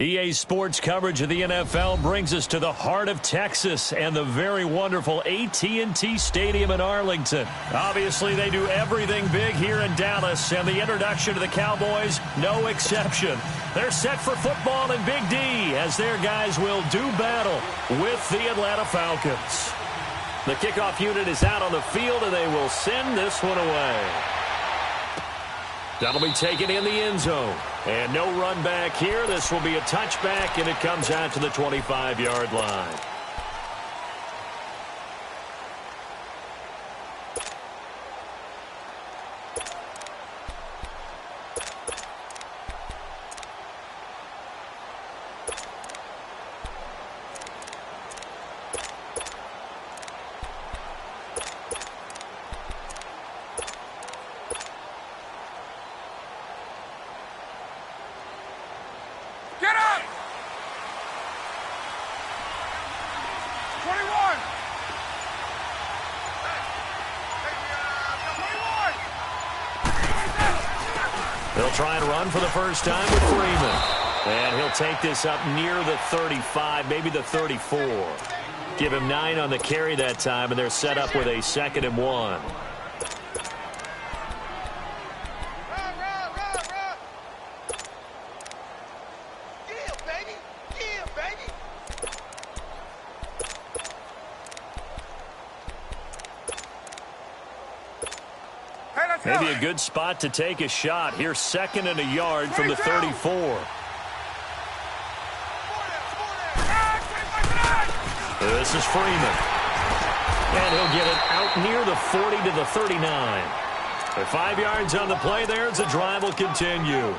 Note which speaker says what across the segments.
Speaker 1: EA Sports coverage of the NFL brings us to the heart of Texas and the very wonderful AT&T Stadium in Arlington. Obviously, they do everything big here in Dallas, and the introduction to the Cowboys, no exception. They're set for football in Big D as their guys will do battle with the Atlanta Falcons. The kickoff unit is out on the field, and they will send this one away. That'll be taken in the end zone. And no run back here. This will be a touchback, and it comes out to the 25-yard line. They'll try and run for the first time with Freeman. And he'll take this up near the 35, maybe the 34. Give him 9 on the carry that time, and they're set up with a 2nd and 1. Maybe a good spot to take a shot. Here's 2nd and a yard from the 34. This is Freeman. And he'll get it out near the 40 to the 39. With 5 yards on the play there, the drive will continue.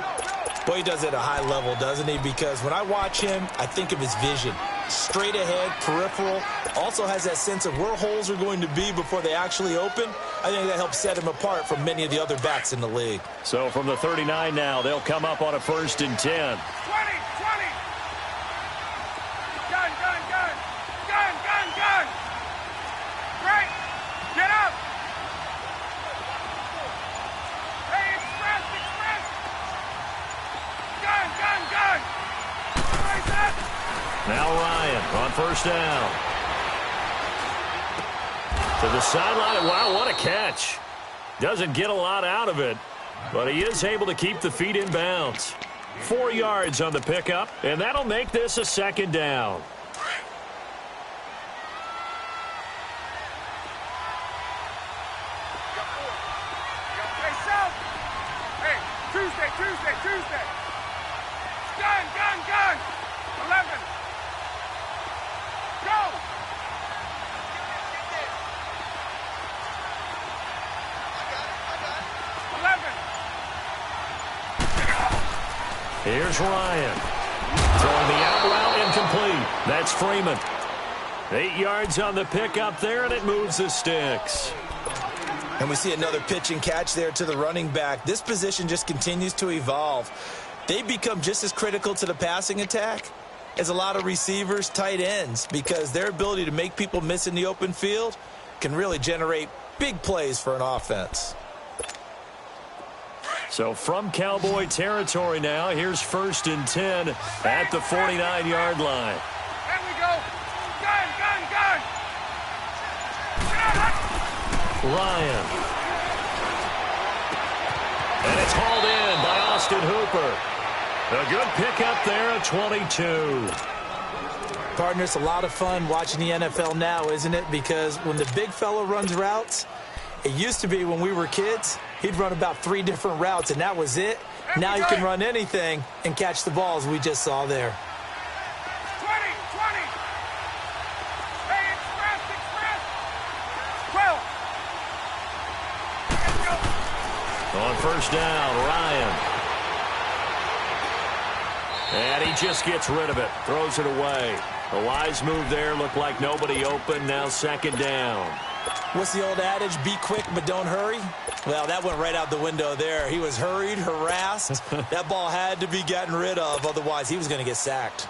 Speaker 2: Boy, he does it at a high level, doesn't he? Because when I watch him, I think of his vision. Straight ahead, peripheral, also has that sense of where holes are going to be before they actually open. I think that helps set him apart from many of the other backs in the league.
Speaker 1: So from the 39 now, they'll come up on a 1st and 10.
Speaker 3: 20. Gun. Right. Get up. Hey, express. Gun. Right there.
Speaker 1: Now Ryan on 1st down. To the sideline. Wow, what a catch. Doesn't get a lot out of it, but he is able to keep the feet in bounds. 4 yards on the pickup, and that'll make this a 2nd down.
Speaker 3: Tuesday. Gun. 11. Go.
Speaker 1: Here's Ryan. Throwing the out route incomplete. That's Freeman. 8 yards on the pickup there, and it moves the sticks.
Speaker 2: And we see another pitch and catch there to the running back. This position just continues to evolve. They become just as critical to the passing attack as a lot of receivers, tight ends, because their ability to make people miss in the open field can really generate big plays for an offense.
Speaker 1: So from Cowboy territory now, here's 1st and 10 at the 49-yard line.
Speaker 3: There we go. Gun.
Speaker 1: Ryan. And it's hauled in by Austin Hooper. A good pickup there at 22.
Speaker 2: Partner, it's a lot of fun watching the NFL now, isn't it? Because when the big fella runs routes, it used to be when we were kids, he'd run about 3 different routes, and that was it. Now he can run anything and catch the balls we just saw there.
Speaker 3: 20. Hey, express. 12.
Speaker 1: On 1st down, Ryan. And he just gets rid of it, throws it away. A wise move there, looked like nobody open, now 2nd down.
Speaker 2: What's the old adage, be quick but don't hurry? Well, that went right out the window there. He was hurried, harassed. That ball had to be gotten rid of, otherwise he was going to get sacked.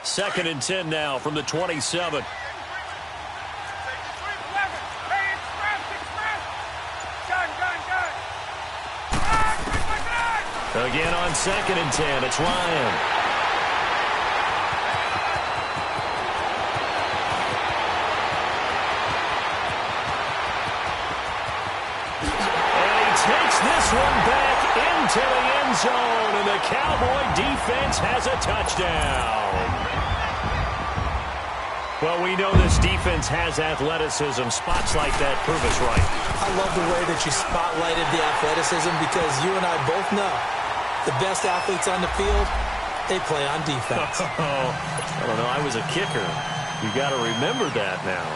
Speaker 1: Second and 10 now from the 27. Again on 2nd and 10, it's Ryan. And he takes this one back into the end zone, and the Cowboy defense has a touchdown. Well, we know this defense has athleticism. Spots like that prove us right.
Speaker 2: I love the way that you spotlighted the athleticism because you and I both know the best athletes on the field, they play on defense.
Speaker 1: I don't know. I was a kicker. You got to remember that now.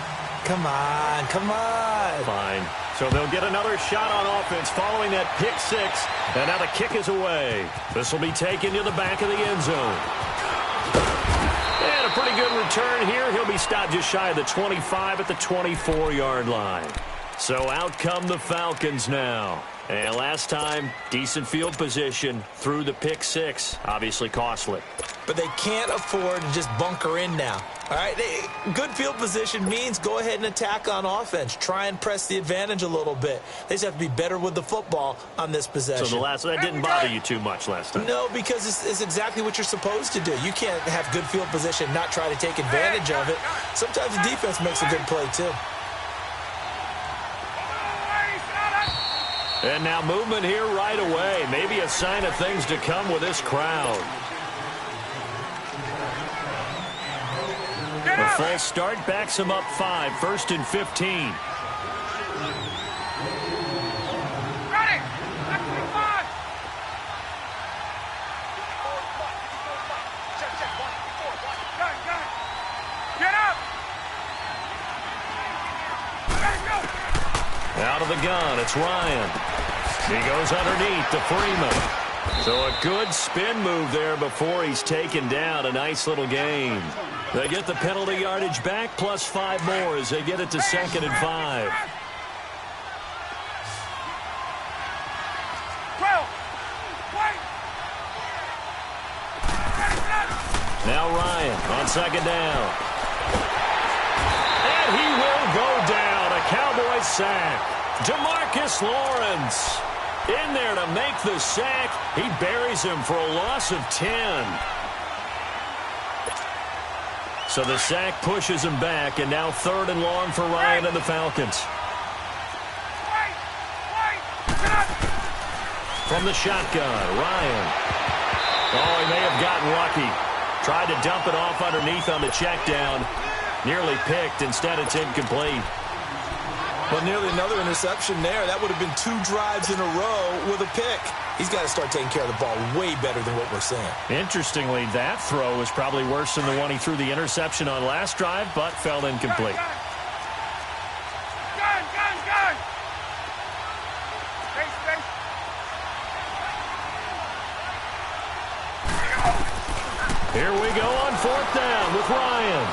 Speaker 2: Come on, come on.
Speaker 1: Fine. So they'll get another shot on offense following that pick six. And now the kick is away. This will be taken to the back of the end zone. And a pretty good return here. He'll be stopped just shy of the 25 at the 24-yard line. So out come the Falcons now. And last time, decent field position through the pick six. Obviously costly.
Speaker 2: But they can't afford to just bunker in now. All right, good field position means go ahead and attack on offense. Try and press the advantage a little bit. They just have to be better with the football on this possession.
Speaker 1: So that didn't bother you too much last time?
Speaker 2: No, because it's exactly what you're supposed to do. You can't have good field position and not try to take advantage of it. Sometimes the defense makes a good play, too.
Speaker 1: And now movement here right away. Maybe a sign of things to come with this crowd. A false start backs him up 5, 1st and 15.
Speaker 3: Ready. Left to the 5. Gun. Get up. Let's go.
Speaker 1: Out of the gun, it's Ryan. He goes underneath to Freeman. So a good spin move there before he's taken down. A nice little gain. They get the penalty yardage back, plus 5 more as they get it to 2nd and 5.
Speaker 3: 12. Wait.
Speaker 1: Now Ryan on 2nd down. And he will go down. A Cowboy sack. Demarcus Lawrence in there to make the sack. He buries him for a loss of 10. So the sack pushes him back, and now 3rd and long for Ryan and the Falcons. From the shotgun, Ryan. Oh, he may have gotten lucky. Tried to dump it off underneath on the check down. Nearly picked. Instead, it's incomplete.
Speaker 2: Well, nearly another interception there. That would have been 2 drives in a row with a pick. He's got to start taking care of the ball way better than what we're seeing. Interestingly, that throw was probably worse than the one he threw the interception on last drive, but fell incomplete.
Speaker 3: Gun. Space.
Speaker 1: Here we go on 4th down with Ryan.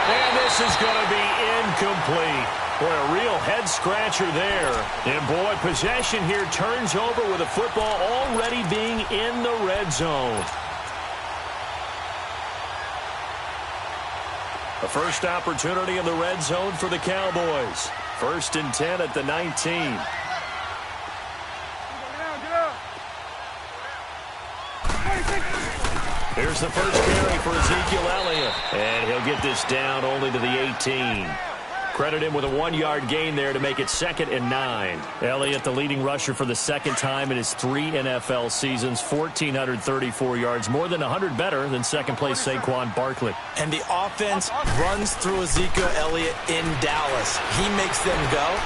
Speaker 1: And this is going to be incomplete. Boy, a real head-scratcher there. And, boy, possession here turns over with the football already being in the red zone. A first opportunity in the red zone for the Cowboys. 1st and 10 at the 19. Here's the first carry for Ezekiel Elliott. And he'll get this down only to the 18. Credit him with a 1-yard gain there to make it 2nd and 9. Elliott, the leading rusher for the 2nd time in his 3 NFL seasons, 1,434 yards, more than 100 better than 2nd-place Saquon Barkley. And the offense runs through Ezekiel Elliott in Dallas. He makes them go.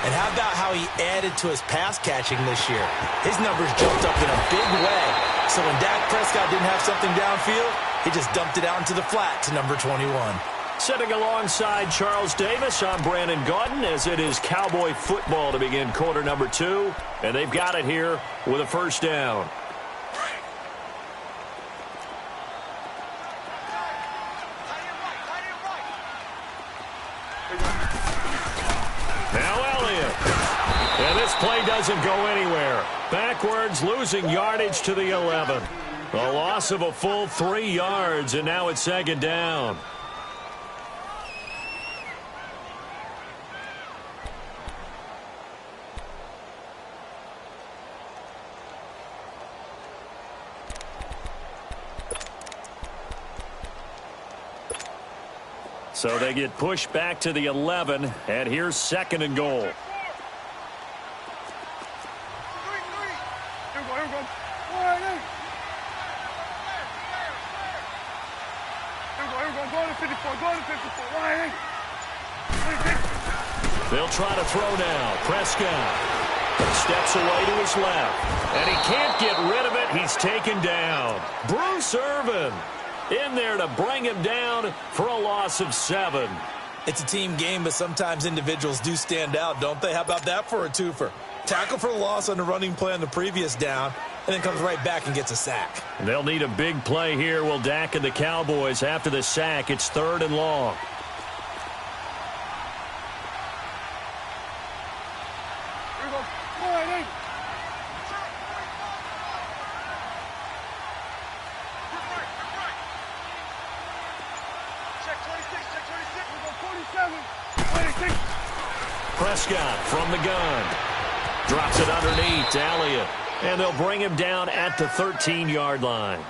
Speaker 1: And how about how he added to his pass catching this year? His numbers jumped up in a big way. So when Dak Prescott didn't have something downfield, he just dumped it out into the flat to number 21. Sitting alongside Charles Davis, I'm Brandon Gaudin, as it is Cowboy football to begin quarter number 2. And they've got it here with a first down. Now Elliott. And this play doesn't go anywhere. Backwards, losing yardage to the 11. A loss of a full 3 yards, and now it's 2nd down. So they get pushed back to the 11, and here's 2nd and goal.
Speaker 3: Here we go, here we go. Wide eight. Here we go, here we go. Go to 54, go to 54. Wide eight.
Speaker 1: They'll try to throw now. Prescott steps away to his left, and he can't get rid of it. He's taken down. Bruce Irvin in there to bring him down for a loss of 7.
Speaker 2: It's a team game, but sometimes individuals do stand out, don't they? How about that for a twofer? Tackle for a loss on the running play on the previous down, and then comes right back and gets a sack.
Speaker 1: They'll need a big play here. Will Dak and the Cowboys after the sack. It's 3rd and long.
Speaker 3: Here we go. Wide eight. Check 26, check 26. We go 47. 26.
Speaker 1: Prescott from the gun. Drops it underneath to Elliott. And they'll bring him down at the 13-yard line.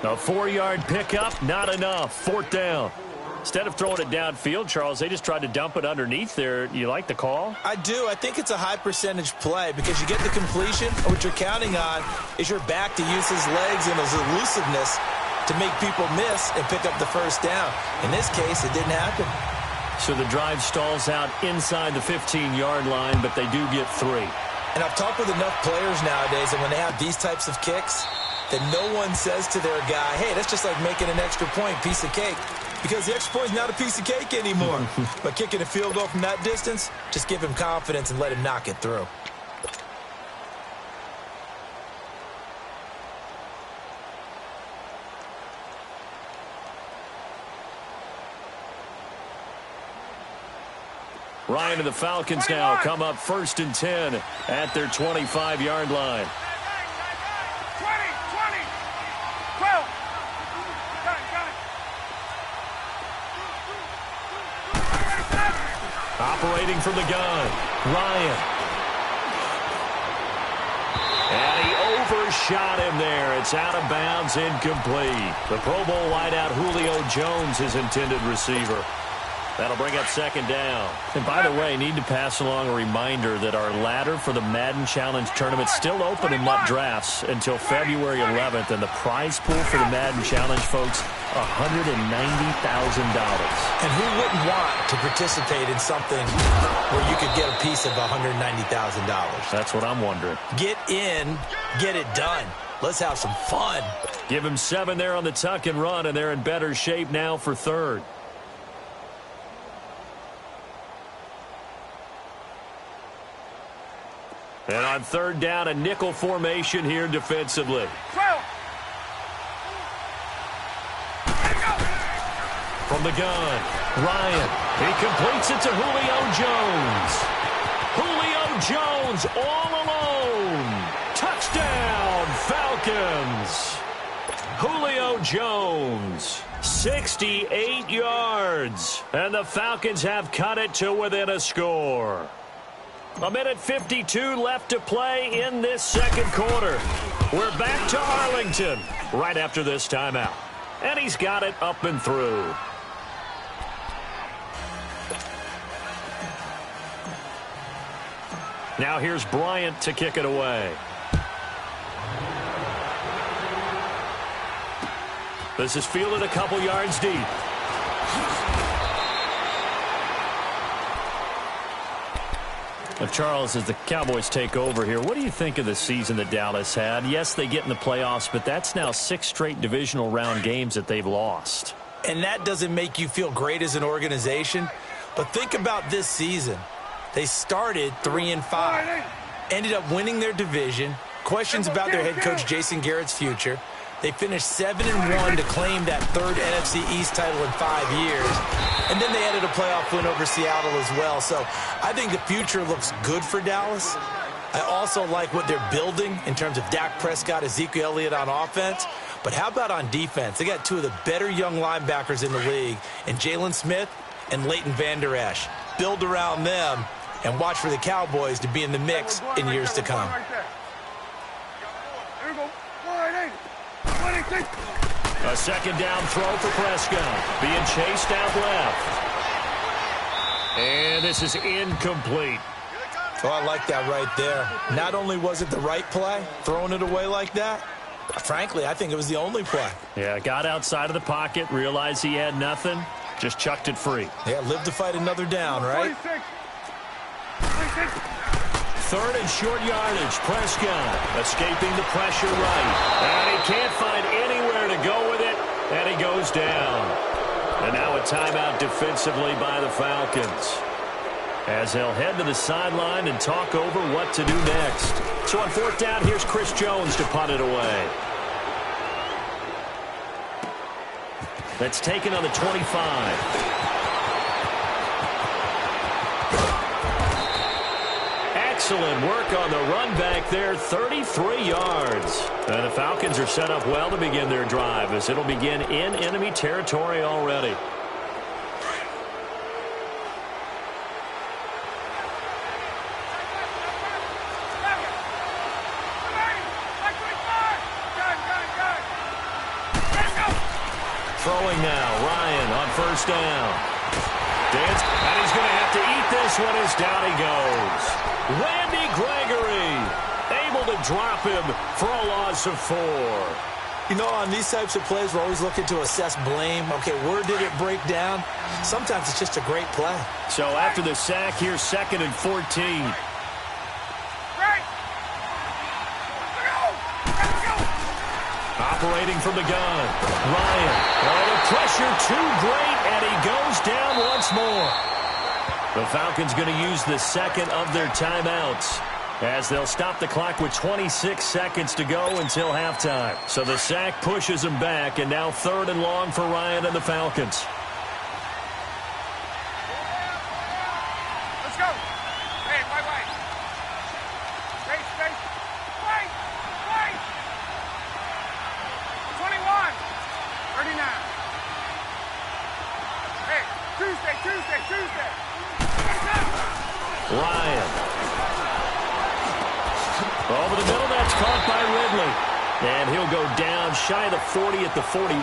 Speaker 1: A 4-yard pickup, not enough. 4th down. Instead of throwing it downfield, Charles, they just tried to dump it underneath there. You like the call?
Speaker 2: I do. I think it's a high-percentage play because you get the completion. What you're counting on is your back to use his legs and his elusiveness to make people miss and pick up the 1st down. In this case, it didn't happen.
Speaker 1: So the drive stalls out inside the 15-yard line, but they do get 3.
Speaker 2: And I've talked with enough players nowadays, and when they have these types of kicks, that no one says to their guy, hey, that's just like making an extra point, piece of cake. Because the extra point is not a piece of cake anymore. But kicking a field goal from that distance, just give him confidence and let him knock it through.
Speaker 1: Ryan and the Falcons now come up 1st and 10 at their 25-yard line.
Speaker 3: 20, 20, 12. Got it.
Speaker 1: Operating from the gun, Ryan. And he overshot him there. It's out of bounds, incomplete. The Pro Bowl wideout Julio Jones, his intended receiver. That'll bring up 2nd down. And by the way, need to pass along a reminder that our ladder for the Madden Challenge tournament is still open in MUT drafts until February 11th. And the prize pool for the Madden Challenge, folks, $190,000.
Speaker 2: And who wouldn't want to participate in something where you could get a piece of $190,000?
Speaker 1: That's what I'm wondering.
Speaker 2: Get in, get it done. Let's have some fun.
Speaker 1: Give him 7 there on the tuck and run, and they're in better shape now for 3rd. And on 3rd down, a nickel formation here defensively.
Speaker 3: 12.
Speaker 1: From the gun, Ryan. He completes it to Julio Jones. Julio Jones all alone. Touchdown, Falcons. Julio Jones, 68 yards. And the Falcons have cut it to within a score. 1:52 left to play in this 2nd quarter. We're back to Arlington right after this timeout. And he's got it up and through. Now here's Bryant to kick it away. This is fielded a couple yards deep. Now, Charles, as the Cowboys take over here, what do you think of the season that Dallas had? Yes, they get in the playoffs, but that's now 6 straight divisional round games that they've lost.
Speaker 2: And that doesn't make you feel great as an organization. But think about this season. They started 3-5, ended up winning their division. Questions about their head coach Jason Garrett's future. They finished 7-1 to claim that 3rd NFC East title in 5 years. And then they added a playoff win over Seattle as well. So I think the future looks good for Dallas. I also like what they're building in terms of Dak Prescott, Ezekiel Elliott on offense. But how about on defense? They got 2 of the better young linebackers in the league, and Jalen Smith and Leighton Vander Esch. Build around them and watch for the Cowboys to be in the mix in years to come.
Speaker 3: Here we go. 26.
Speaker 1: A 2nd down throw for Prescott. Being chased out left. And this is incomplete.
Speaker 2: Oh, I like that right there. Not only was it the right play, throwing it away like that, frankly, I think it was the only play.
Speaker 1: Yeah, got outside of the pocket, realized he had nothing, just chucked it free.
Speaker 2: Yeah, live to fight another down, right?
Speaker 3: 26.
Speaker 1: Third and short yardage. Prescott escaping the pressure right. And he can't find anywhere to go with it, and he goes down. And now a timeout defensively by the Falcons, as they'll head to the sideline and talk over what to do next. So on fourth down, here's Chris Jones to punt it away. That's taken on the 25. Excellent work on the run back there, 33 yards. And the Falcons are set up well to begin their drive, as it'll begin in enemy territory already. Throwing now, Ryan on first down. Dance, and he's going to have to eat this one as down he goes. Randy Gregory able to drop him for a loss of 4.
Speaker 2: You know, on these types of plays, we're always looking to assess blame. Okay, where did it break down? Sometimes it's just a great play.
Speaker 1: So after the sack, here's 2nd and 14. Operating from the gun, Ryan. Oh, the pressure too great, and he goes down once more. The Falcons going to use the second of their timeouts, as they'll stop the clock with 26 seconds to go until halftime. So the sack pushes them back, and now 3rd and long for Ryan and the Falcons.
Speaker 3: Let's go. Hey, wait. Wait. 21. 39. Hey, Tuesday.
Speaker 1: Ryan. Over the middle, that's caught by Ridley. And he'll go down shy of the 40 at the 41.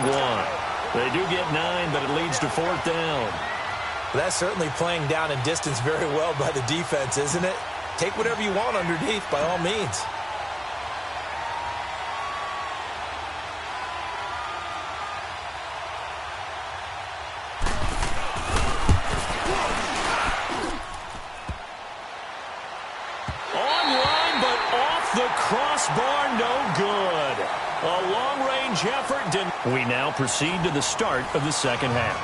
Speaker 1: They do get 9, but it leads to 4th down.
Speaker 2: Well, that's certainly playing down in distance very well by the defense, isn't it? Take whatever you want underneath, by all means.
Speaker 1: The crossbar, no good. A long-range effort. We now proceed to the start of the second half.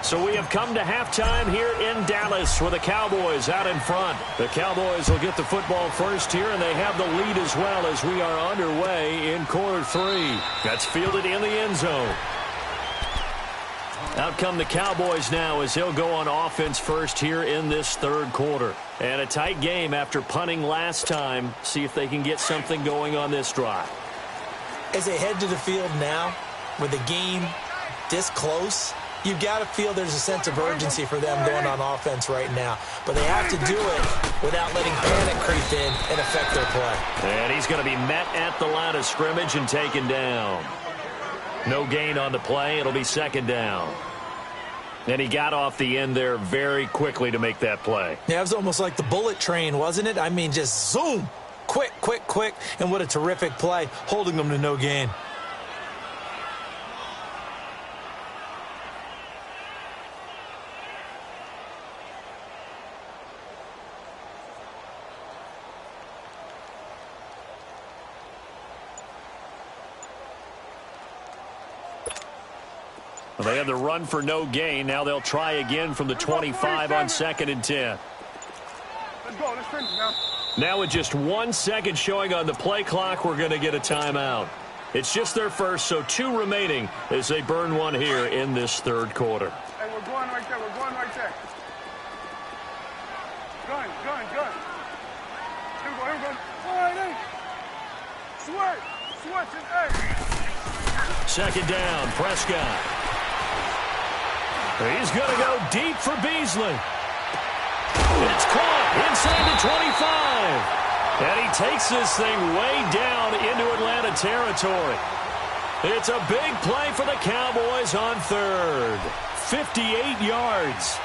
Speaker 1: So we have come to halftime here in Dallas with the Cowboys out in front. The Cowboys will get the football first here, and they have the lead as well as we are underway in quarter 3. That's fielded in the end zone. Out come the Cowboys now, as they'll go on offense first here in this 3rd quarter. And a tight game after punting last time. See if they can get something going on this drive.
Speaker 2: As they head to the field now, with the game this close, you've got to feel there's a sense of urgency for them going on offense right now. But they have to do it without letting panic creep in and affect their play.
Speaker 1: And he's going to be met at the line of scrimmage and taken down. No gain on the play. It'll be 2nd down. And he got off the end there very quickly to make that play.
Speaker 2: Yeah, it was almost like the bullet train, wasn't it? I mean, just zoom. Quick. And what a terrific play, holding them to no gain.
Speaker 1: Well, they had the run for no gain. Now they'll try again from the 25 on 2nd and 10.
Speaker 3: Let's go. Let's finish now.
Speaker 1: Now with just 1 second showing on the play clock, we're going to get a timeout. It's just their first, so 2 remaining as they burn one here in this 3rd quarter.
Speaker 3: Hey, we're going right there. Gun. Here we go. All right, Switch and hey.
Speaker 1: 2nd down, Prescott. He's going to go deep for Beasley. It's caught inside the 25. And he takes this thing way down into Atlanta territory. It's a big play for the Cowboys on 3rd. 58 yards.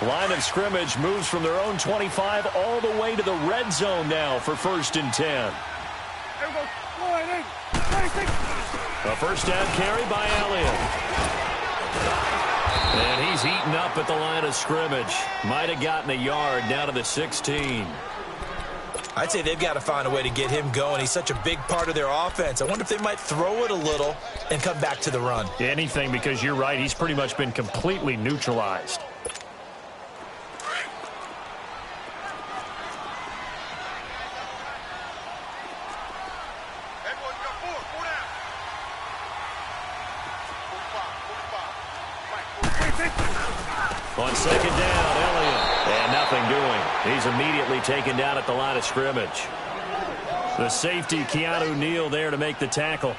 Speaker 1: Line of scrimmage moves from their own 25 all the way to the red zone now for 1st and 10. A first down carry by Elliott. And he's eaten up at the line of scrimmage. Might have gotten a yard down to the 16.
Speaker 2: I'd say they've got to find a way to get him going. He's such a big part of their offense. I wonder if they might throw it a little and come back to the run.
Speaker 1: Anything, because you're right. He's pretty much been completely neutralized. On second down, Elliott. And nothing doing. He's immediately taken down at the line of scrimmage. The safety, Keanu Neal, there to make the tackle.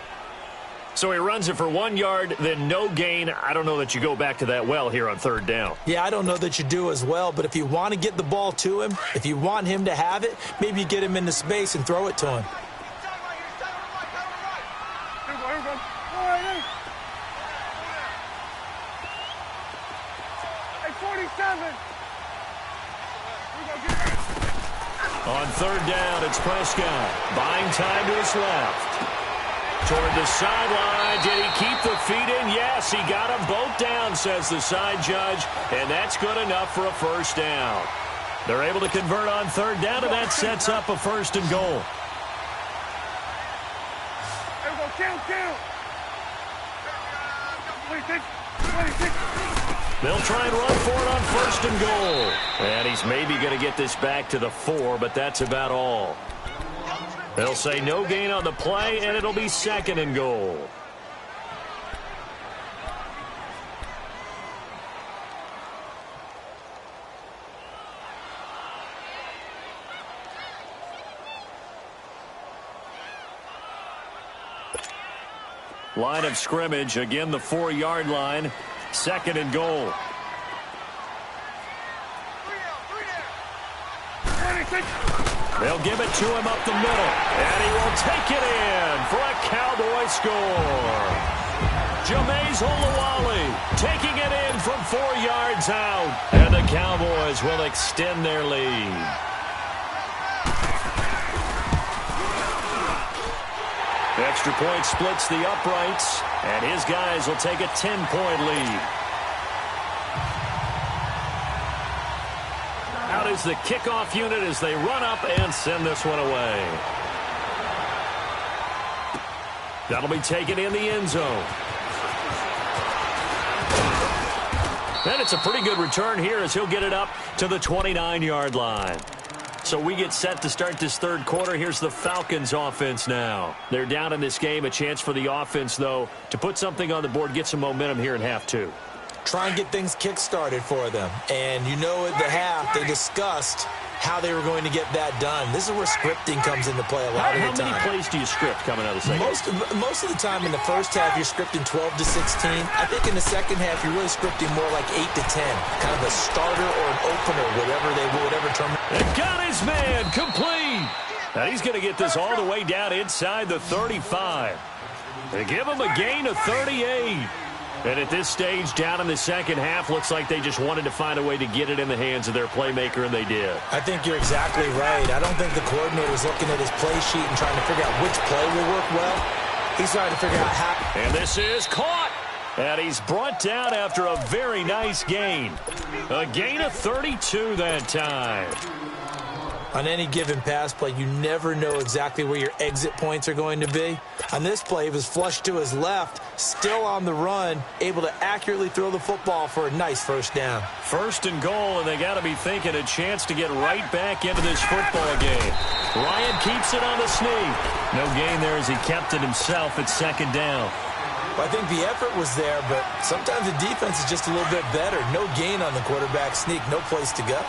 Speaker 1: So he runs it for 1 yard, then no gain. I don't know that you go back to that well here on 3rd down.
Speaker 2: Yeah, I don't know that you do as well, but if you want to get the ball to him, if you want him to have it, maybe you get him into space and throw it to him.
Speaker 1: On 3rd down, it's Prescott. Buying time to his left. Toward the sideline. Did he keep the feet in? Yes, he got them both down, says the side judge. And that's good enough for a first down. They're able to convert on 3rd down, and that sets up a 1st and goal. They'll try and run for it on 1st and goal. And he's maybe going to get this back to the 4, but that's about all. They'll say no gain on the play, and it'll be 2nd and goal. Line of scrimmage, again the 4-yard line. 2nd and goal. They'll give it to him up the middle. And he will take it in for a Cowboy score. Jameis Olawale taking it in from 4 yards out. And the Cowboys will extend their lead. Extra point splits the uprights, and his guys will take a 10-point lead. Out is the kickoff unit as they run up and send this one away. That'll be taken in the end zone. And it's a pretty good return here as he'll get it up to the 29-yard line. So we get set to start this 3rd quarter. Here's the Falcons offense now. They're down in this game. A chance for the offense, though, to put something on the board, get some momentum here in half 2.
Speaker 2: Try and get things kick-started for them. And you know at the half, they discussed how they were going to get that done. This is where scripting comes into play a lot of the time.
Speaker 1: How many plays do you script coming out of the second?
Speaker 2: Most of the time in the first half, you're scripting 12 to 16. I think in the second half, you're really scripting more like 8 to 10. Kind of a starter or an opener, whatever term.
Speaker 1: And got his man complete. Now he's going to get this all the way down inside the 35. They give him a gain of 38. And at this stage, down in the second half, looks like they just wanted to find a way to get it in the hands of their playmaker, and they did.
Speaker 2: I think you're exactly right. I don't think the coordinator's looking at his play sheet and trying to figure out which play will work well. He's trying to figure out how.
Speaker 1: And this is caught. And he's brought down after a very nice gain. A gain of 32 that time.
Speaker 2: On any given pass play, you never know exactly where your exit points are going to be. On this play, he was flushed to his left, still on the run, able to accurately throw the football for a nice first down.
Speaker 1: 1st and goal, and they got to be thinking a chance to get right back into this football game. Ryan keeps it on the sneak. No gain there as he kept it himself at 2nd down.
Speaker 2: Well, I think the effort was there, but sometimes the defense is just a little bit better. No gain on the quarterback sneak, no place to go.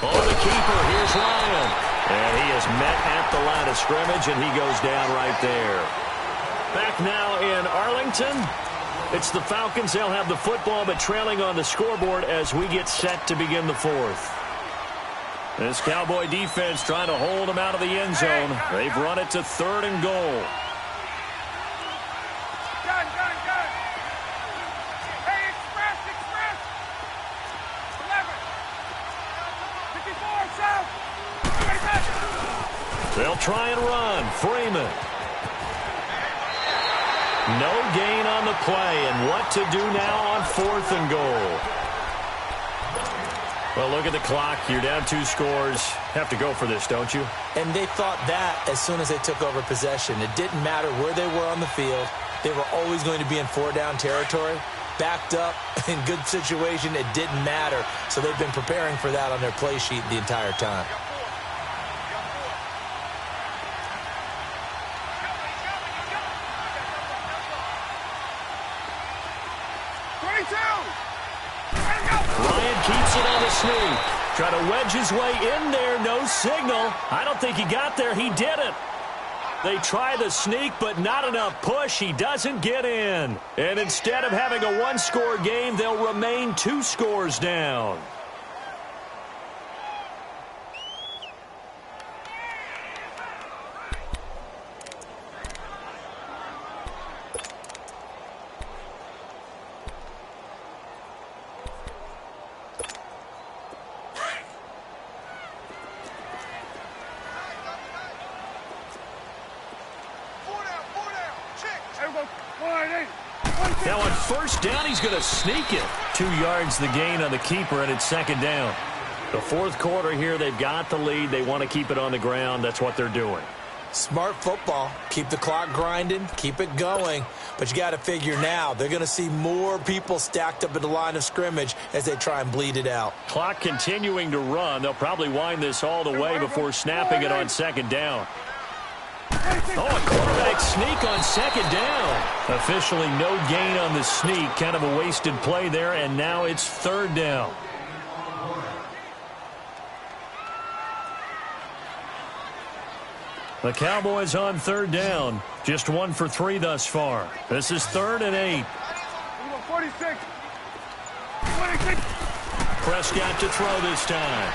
Speaker 1: Oh, the keeper, here's Ryan. And he is met at the line of scrimmage, and he goes down right there. Back now in Arlington. It's the Falcons. They'll have the football, but trailing on the scoreboard as we get set to begin the 4th. This Cowboy defense trying to hold them out of the end zone. They've run it to 3rd and goal.
Speaker 3: Gun. Hey, express. 11. 54, south.
Speaker 1: They'll try and run. Freeman. No gain on the play, and what to do now on 4th and goal. Well, look at the clock. You're down 2 scores. Have to go for this, don't you?
Speaker 2: And they thought that as soon as they took over possession. It didn't matter where they were on the field. They were always going to be in 4-down territory. Backed up, in good situation, it didn't matter. So they've been preparing for that on their play sheet the entire time.
Speaker 1: Bryant keeps it on the sneak. Try to wedge his way in there. No signal. I don't think he got there. He didn't. They try the sneak, but not enough push. He doesn't get in. And instead of having a 1-score game, they'll remain 2 scores down. Now on 1st down, he's going to sneak it. 2 yards the gain on the keeper, and it's 2nd down. The 4th quarter here, they've got the lead. They want to keep it on the ground. That's what they're doing.
Speaker 2: Smart football. Keep the clock grinding. Keep it going. But you got to figure now, they're going to see more people stacked up at the line of scrimmage as they try and bleed it out.
Speaker 1: Clock continuing to run. They'll probably wind this all the way before snapping it on 2nd down. Oh, a quarterback sneak on 2nd down. Officially no gain on the sneak. Kind of a wasted play there, and now it's 3rd down. The Cowboys on 3rd down. Just 1 for 3 thus far. This is 3rd and 8.
Speaker 3: 46.
Speaker 1: Prescott to throw this time.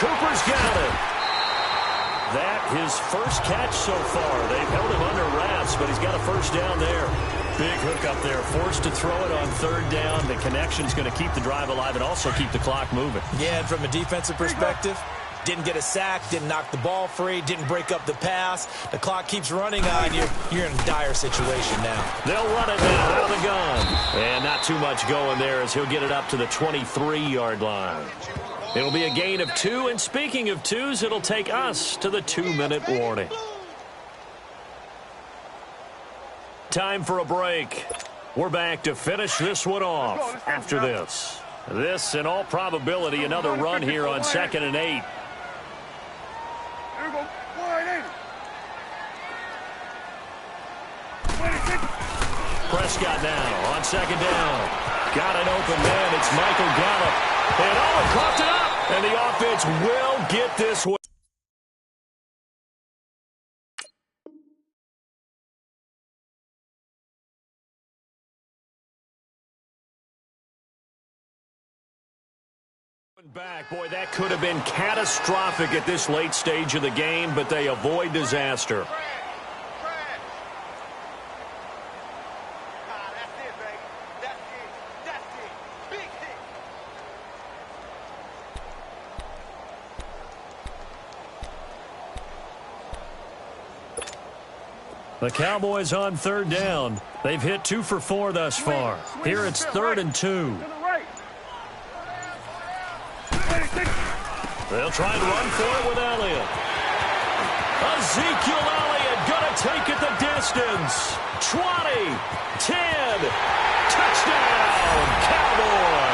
Speaker 1: Cooper's got it. That his first catch so far. They've held him under wraps, but he's got a 1st down there. Big hook up there. Forced to throw it on 3rd down. The connection's going to keep the drive alive and also keep the clock moving.
Speaker 2: Yeah, and from a defensive perspective, didn't get a sack, didn't knock the ball free, didn't break up the pass. The clock keeps running on you. You're in a dire situation now.
Speaker 1: They'll run it now out of the gun. And not too much going there as he'll get it up to the 23-yard line. It'll be a gain of 2, and speaking of 2s, it'll take us to the 2-minute warning. Time for a break. We're back to finish this one off after this. This, in all probability, another run here on 2nd and 8.
Speaker 3: Here we go. Wide 80.
Speaker 1: Prescott now on 2nd down. Got an open man. It's Michael Gallup. And coughed it up. And the offense will get this one. Back, boy, that could have been catastrophic at this late stage of the game, but they avoid disaster. The Cowboys on 3rd down. They've hit 2 for 4 thus far. Here it's 3rd and 2. They'll try and run for it with Elliott. Ezekiel Elliott going to take it the distance. 20, 10, touchdown, Cowboys.